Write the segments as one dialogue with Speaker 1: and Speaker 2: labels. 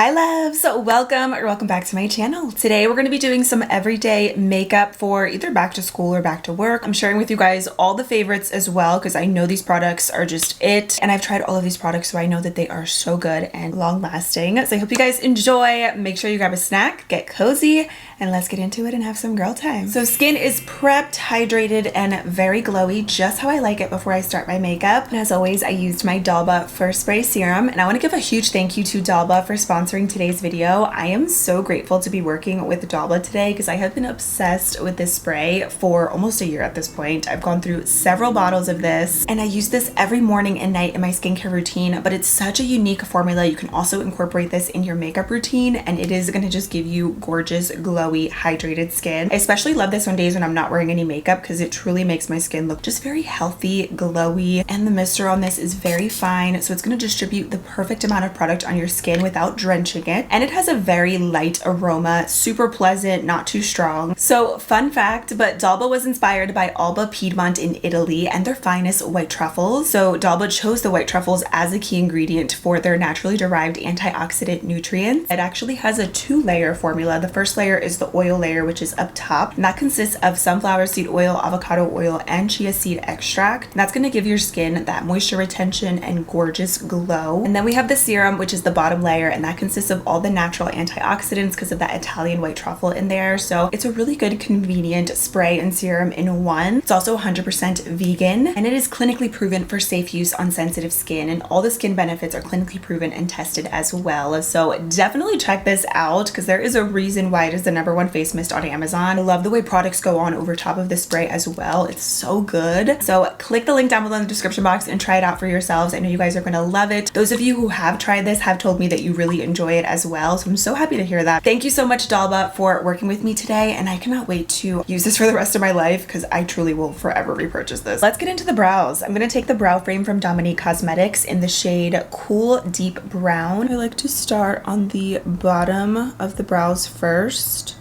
Speaker 1: Hi loves, welcome back to my channel. Today we're going to be doing some everyday makeup for either back to school or back to work. I'm sharing with you guys all the favorites as well because I know these products are just it, and I've tried all of these products so I know that they are so good and long lasting. So I hope you guys enjoy. Make sure you grab a snack, get cozy, and let's get into it and have some girl time. So skin is prepped, hydrated, and very glowy, just how I like it before I start my makeup. And as always, I used my Dalba First Spray Serum, and I want to give a huge thank you to Dalba for sponsoring today's video. I am so grateful to be working with Dalba today because I have been obsessed with this spray for almost a year at this point. I've gone through several bottles of this and I use this every morning and night in my skincare routine, but it's such a unique formula. You can also incorporate this in your makeup routine and it is going to just give you gorgeous, glowy, hydrated skin. I especially love this on days when I'm not wearing any makeup because it truly makes my skin look just very healthy, glowy, and the mister on this is very fine, so it's going to distribute the perfect amount of product on your skin without drenching it, and it has a very light aroma, super pleasant, not too strong. So fun fact, but Dalba was inspired by Alba Piedmont in Italy and their finest white truffles. So Dalba chose the white truffles as a key ingredient for their naturally derived antioxidant nutrients. It actually has a 2-layer formula. The first layer is the oil layer, which is up top, and that consists of sunflower seed oil, avocado oil, and chia seed extract. And that's going to give your skin that moisture retention and gorgeous glow. And then we have the serum, which is the bottom layer, and that consists of all the natural antioxidants because of that Italian white truffle in there. So it's a really good, convenient spray and serum in one. It's also 100% vegan, and it is clinically proven for safe use on sensitive skin, and all the skin benefits are clinically proven and tested as well. So definitely check this out because there is a reason why it is the #1 face mist on Amazon. I love the way products go on over top of this spray as well. It's so good. So click the link down below in the description box and try it out for yourselves. I know you guys are going to love it. Those of you who have tried this have told me that you really enjoy it as well, so I'm so happy to hear that. Thank you so much, Dalba, for working with me today, and I cannot wait to use this for the rest of my life because I truly will forever repurchase this. Let's get into the brows. I'm going to take the brow frame from Dominique Cosmetics in the shade Cool Deep Brown. I like to start on the bottom of the brows first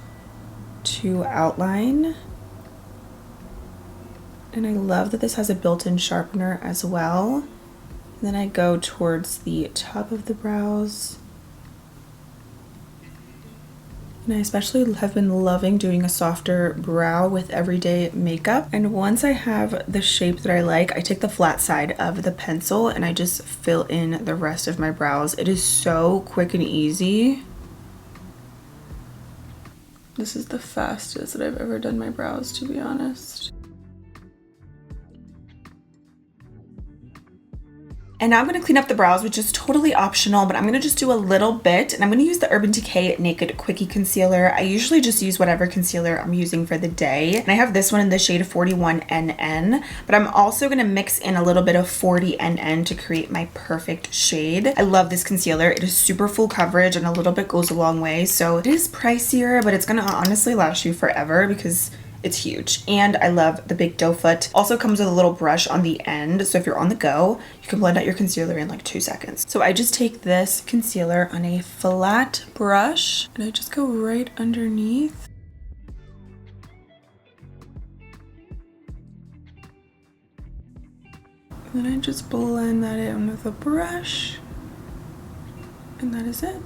Speaker 1: to outline. And I love that this has a built-in sharpener as well. And then I go towards the top of the brows. And I especially have been loving doing a softer brow with everyday makeup. And once I have the shape that I like, I take the flat side of the pencil and I just fill in the rest of my brows. It is so quick and easy. This is the fastest that I've ever done my brows, to be honest. And now I'm going to clean up the brows, which is totally optional, but I'm going to just do a little bit. And I'm going to use the Urban Decay Naked Quickie Concealer. I usually just use whatever concealer I'm using for the day. And I have this one in the shade 41NN, but I'm also going to mix in a little bit of 40NN to create my perfect shade. I love this concealer. It is super full coverage and a little bit goes a long way. So it is pricier, but it's going to honestly last you forever because it's huge. And I love the big doe foot. Also comes with a little brush on the end, so if you're on the go, you can blend out your concealer in like 2 seconds. So I just take this concealer on a flat brush and I just go right underneath. And then I just blend that in with a brush, and that is it.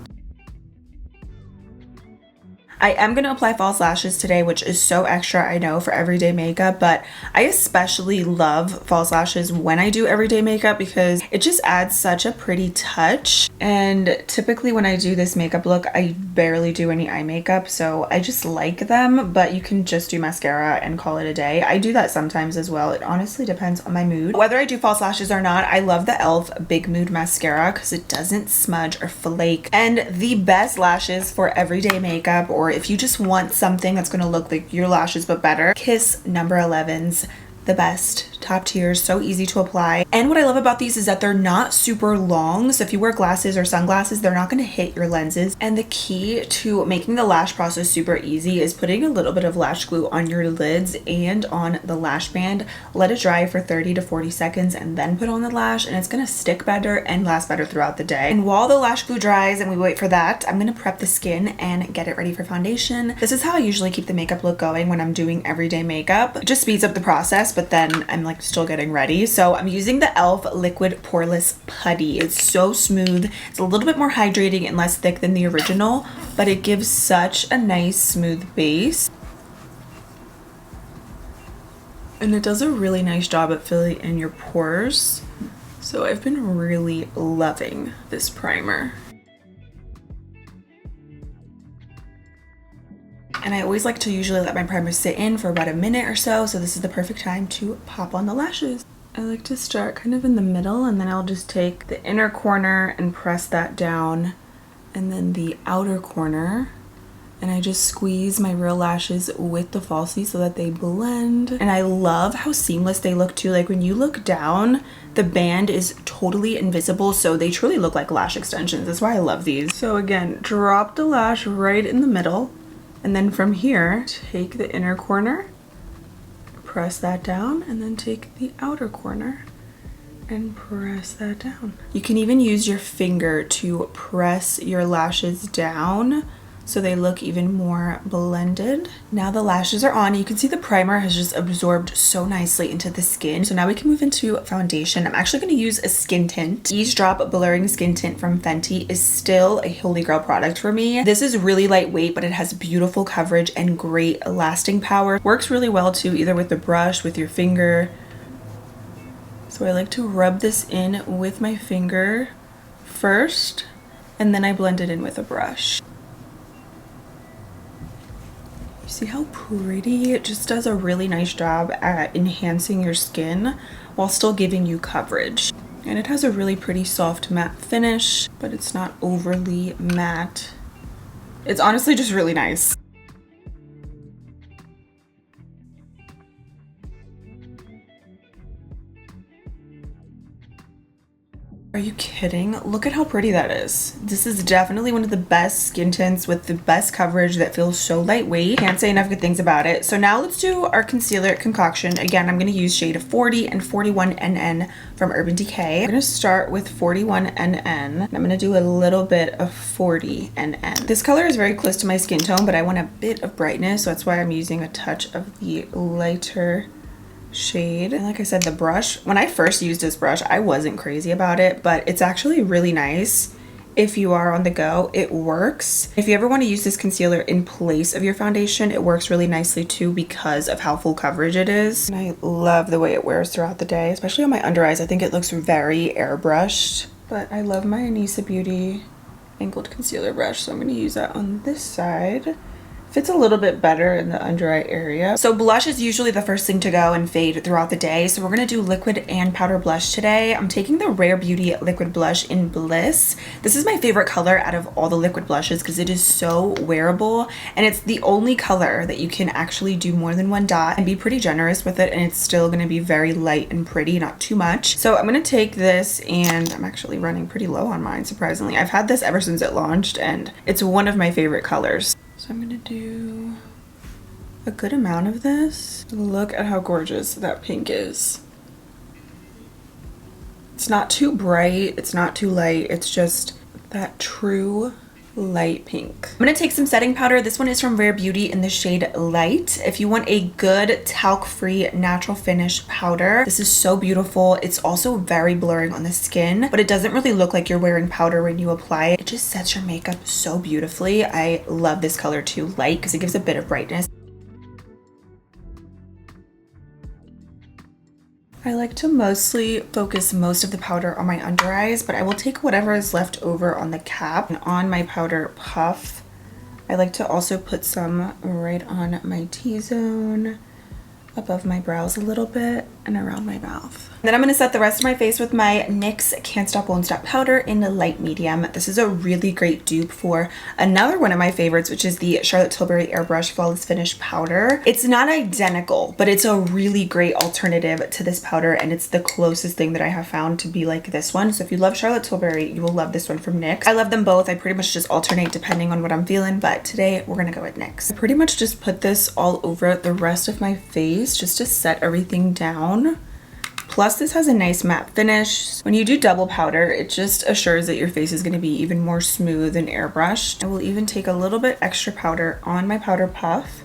Speaker 1: I am going to apply false lashes today, which is so extra, I know, for everyday makeup, but I especially love false lashes when I do everyday makeup because it just adds such a pretty touch. And typically when I do this makeup look, I barely do any eye makeup, so I just like them, but you can just do mascara and call it a day. I do that sometimes as well. It honestly depends on my mood. Whether I do false lashes or not, I love the e.l.f. Big Mood Mascara because it doesn't smudge or flake. And the best lashes for everyday makeup, or if you just want something that's going to look like your lashes but better, Kiss No. 11's the best, top tier, so easy to apply. And what I love about these is that they're not super long, so if you wear glasses or sunglasses, they're not going to hit your lenses. And the key to making the lash process super easy is putting a little bit of lash glue on your lids and on the lash band. Let it dry for 30 to 40 seconds and then put on the lash, and it's going to stick better and last better throughout the day. And while the lash glue dries and we wait for that, I'm going to prep the skin and get it ready for foundation. This is how I usually keep the makeup look going when I'm doing everyday makeup. It just speeds up the process, but then I'm like like still getting ready. So I'm using the e.l.f. Liquid Poreless Putty. It's so smooth. It's a little bit more hydrating and less thick than the original, but it gives such a nice smooth base. And it does a really nice job at filling in your pores. So I've been really loving this primer. And I always like to usually let my primer sit in for about a minute or so. So this is the perfect time to pop on the lashes. I like to start kind of in the middle, and then I'll just take the inner corner and press that down, and then the outer corner. And I just squeeze my real lashes with the falsie so that they blend. And I love how seamless they look too. Like when you look down, the band is totally invisible, so they truly look like lash extensions. That's why I love these. So again, drop the lash right in the middle, and then from here, take the inner corner, press that down, and then take the outer corner and press that down. You can even use your finger to press your lashes down so they look even more blended. Now the lashes are on. You can see the primer has just absorbed so nicely into the skin. So now we can move into foundation. I'm actually going to use a skin tint. Eavesdrop Blurring Skin Tint from Fenty is still a holy grail product for me. This is really lightweight, but it has beautiful coverage and great lasting power. Works really well too, either with the brush, with your finger. So I like to rub this in with my finger first, and then I blend it in with a brush. See how pretty? It just does a really nice job at enhancing your skin while still giving you coverage. And it has a really pretty soft matte finish, but it's not overly matte. It's honestly just really nice. Are you kidding? Look at how pretty that is. This is definitely one of the best skin tints with the best coverage that feels so lightweight. Can't say enough good things about it. So now let's do our concealer concoction. Again, I'm going to use shade 40 and 41 NN from Urban Decay. I'm going to start with 41 NN. I'm going to do a little bit of 40 NN. This color is very close to my skin tone, but I want a bit of brightness, so that's why I'm using a touch of the lighter shade. And like I said, the brush, when I first used this brush, I wasn't crazy about it, but it's actually really nice if you are on the go. It works. If you ever want to use this concealer in place of your foundation, it works really nicely too because of how full coverage it is. And I love the way it wears throughout the day, especially on my under eyes. I think it looks very airbrushed, but I love my Anissa Beauty angled concealer brush, so I'm going to use that on this side. Fits a little bit better in the under eye area. So blush is usually the first thing to go and fade throughout the day. So we're gonna do liquid and powder blush today. I'm taking the Rare Beauty liquid blush in Bliss. This is my favorite color out of all the liquid blushes because it is so wearable, and it's the only color that you can actually do more than one dot and be pretty generous with it, and it's still gonna be very light and pretty, not too much. So I'm gonna take this, and I'm actually running pretty low on mine, surprisingly. I've had this ever since it launched, and it's one of my favorite colors. So I'm gonna do a good amount of this. Look at how gorgeous that pink is. It's not too bright, it's not too light, it's just that true light pink. I'm gonna take some setting powder. This one is from Rare Beauty in the shade Light. If you want a good talc-free natural finish powder, this is so beautiful. It's also very blurring on the skin, but it doesn't really look like you're wearing powder when you apply it. It just sets your makeup so beautifully. I love this color too, Light, because it gives a bit of brightness. I like to mostly focus most of the powder on my under eyes, but I will take whatever is left over on the cap and on my powder puff. I like to also put some right on my T-zone, above my brows a little bit, and around my mouth. And then I'm gonna set the rest of my face with my NYX Can't Stop Won't Stop powder in the light medium. This is a really great dupe for another one of my favorites, which is the Charlotte Tilbury Airbrush Flawless Finish powder. It's not identical, but it's a really great alternative to this powder, and it's the closest thing that I have found to be like this one. So if you love Charlotte Tilbury, you will love this one from NYX. I love them both. I pretty much just alternate depending on what I'm feeling, but today we're gonna go with NYX. I pretty much just put this all over the rest of my face just to set everything down. Plus this has a nice matte finish. When you do double powder, it just assures that your face is going to be even more smooth and airbrushed. I will even take a little bit extra powder on my powder puff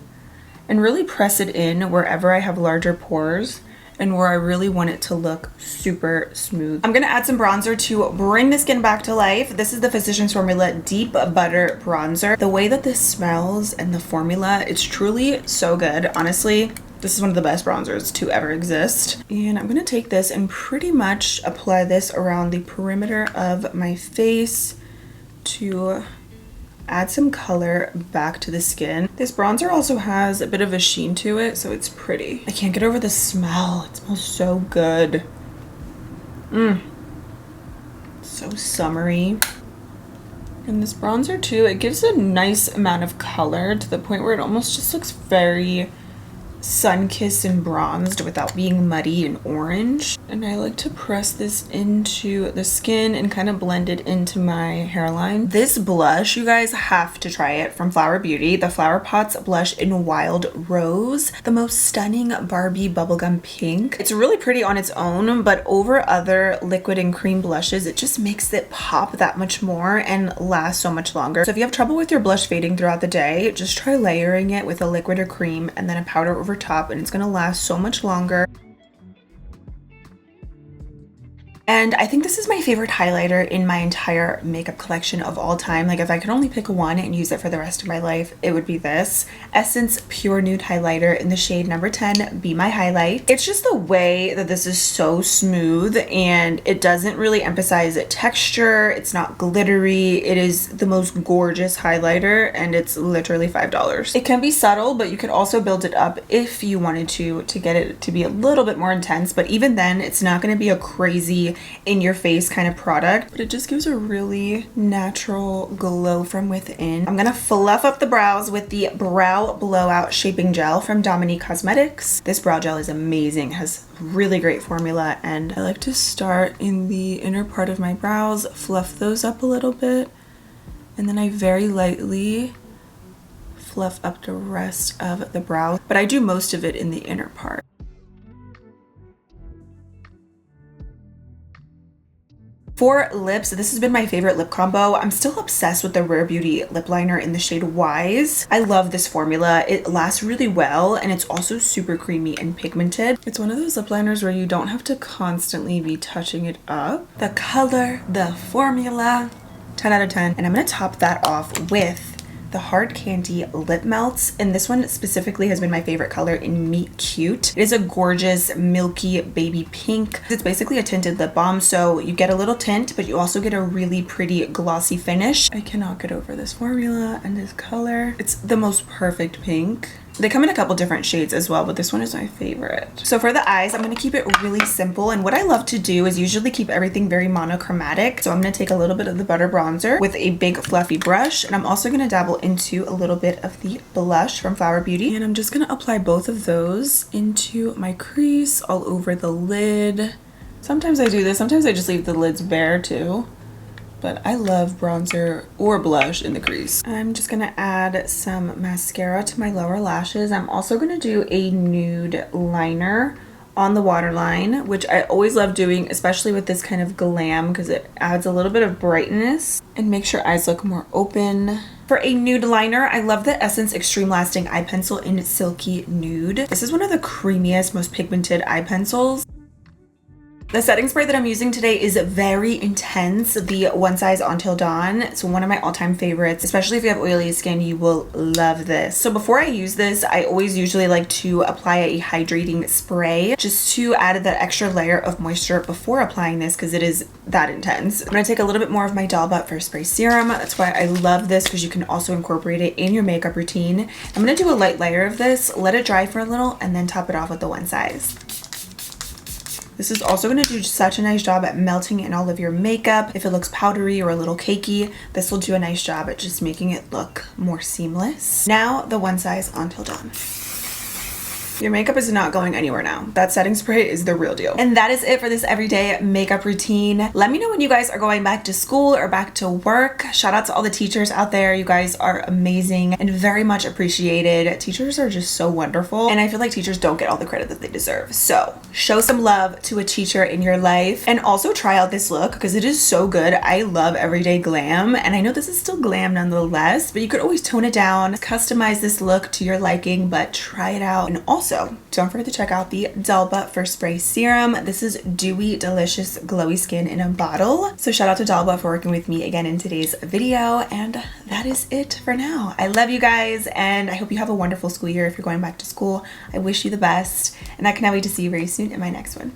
Speaker 1: and really press it in wherever I have larger pores and where I really want it to look super smooth. I'm gonna add some bronzer to bring the skin back to life. This is the Physicians Formula Deep Butter Bronzer. The way that this smells and the formula, it's truly so good. Honestly, this is one of the best bronzers to ever exist. And I'm gonna take this and pretty much apply this around the perimeter of my face to add some color back to the skin. This bronzer also has a bit of a sheen to it, so it's pretty. I can't get over the smell. It smells so good. So summery. And this bronzer too, it gives a nice amount of color to the point where it almost just looks very sun-kissed and bronzed without being muddy and orange. And I like to press this into the skin and kind of blend it into my hairline. This blush, you guys have to try it, from Flower Beauty, the Flower Pots blush in Wild Rose, the most stunning Barbie bubblegum pink. It's really pretty on its own, but over other liquid and cream blushes, it just makes it pop that much more and last so much longer. So if you have trouble with your blush fading throughout the day, just try layering it with a liquid or cream and then a powder over top, and it's gonna last so much longer. And I think this is my favorite highlighter in my entire makeup collection of all time. Like, if I could only pick one and use it for the rest of my life, it would be this Essence Pure Nude Highlighter in the shade number 10, Be My Highlight. It's just the way that this is so smooth, and it doesn't really emphasize texture. It's not glittery. It is the most gorgeous highlighter, and it's literally $5. It can be subtle, but you could also build it up if you wanted to get it to be a little bit more intense. But even then, it's not going to be a crazy in your face kind of product, but it just gives a really natural glow from within. I'm gonna fluff up the brows with the Brow Blowout Shaping Gel from Dominique Cosmetics. This brow gel is amazing, has really great formula, and I like to start in the inner part of my brows, fluff those up a little bit, and then I very lightly fluff up the rest of the brow, but I do most of it in the inner part. For lips, this has been my favorite lip combo. I'm still obsessed with the Rare Beauty lip liner in the shade Wise. I love this formula. It lasts really well, and it's also super creamy and pigmented. It's one of those lip liners where you don't have to constantly be touching it up. The color, the formula, 10 out of 10. And I'm gonna top that off with the Hard Candy Lip Melts, and this one specifically has been my favorite color in Meet Cute. It is a gorgeous milky baby pink. It's basically a tinted lip balm, so you get a little tint, but you also get a really pretty glossy finish. I cannot get over this formula and this color. It's the most perfect pink. They come in a couple different shades as well, but this one is my favorite. So for the eyes, I'm gonna keep it really simple, and what I love to do is usually keep everything very monochromatic. So I'm gonna take a little bit of the butter bronzer with a big fluffy brush, and I'm also gonna dabble into a little bit of the blush from Flower Beauty, and I'm just gonna apply both of those into my crease, all over the lid. Sometimes I do this, sometimes I just leave the lids bare too, but I love bronzer or blush in the crease. I'm just gonna add some mascara to my lower lashes. I'm also gonna do a nude liner on the waterline, which I always love doing, especially with this kind of glam, because it adds a little bit of brightness and makes your eyes look more open. For a nude liner, I love the Essence Extreme Lasting Eye Pencil in Silky Nude. This is one of the creamiest, most pigmented eye pencils. The setting spray that I'm using today is very intense, the One Size Until Dawn. It's one of my all-time favorites, especially if you have oily skin, you will love this. So before I use this, I always usually like to apply a hydrating spray just to add that extra layer of moisture before applying this, because it is that intense. I'm gonna take a little bit more of my Doll Butt First Spray Serum. That's why I love this, because you can also incorporate it in your makeup routine. I'm gonna do a light layer of this, let it dry for a little, and then top it off with the One Size. This is also going to do such a nice job at melting in all of your makeup. If it looks powdery or a little cakey, this will do a nice job at just making it look more seamless. Now, the One Size Until Dawn. Your makeup is not going anywhere now. That setting spray is the real deal. And that is it for this everyday makeup routine. Let me know when you guys are going back to school or back to work. Shout out to all the teachers out there. You guys are amazing and very much appreciated. Teachers are just so wonderful, and I feel like teachers don't get all the credit that they deserve. So show some love to a teacher in your life, and also try out this look because it is so good. I love everyday glam, and I know this is still glam nonetheless, but you could always tone it down, customize this look to your liking, but try it out. And also, Also, don't forget to check out the Delba First Spray Serum. This is dewy, delicious, glowy skin in a bottle. So shout out to Delba for working with me again in today's video. And that is it for now. I love you guys, and I hope you have a wonderful school year if you're going back to school. I wish you the best, and I cannot wait to see you very soon in my next one.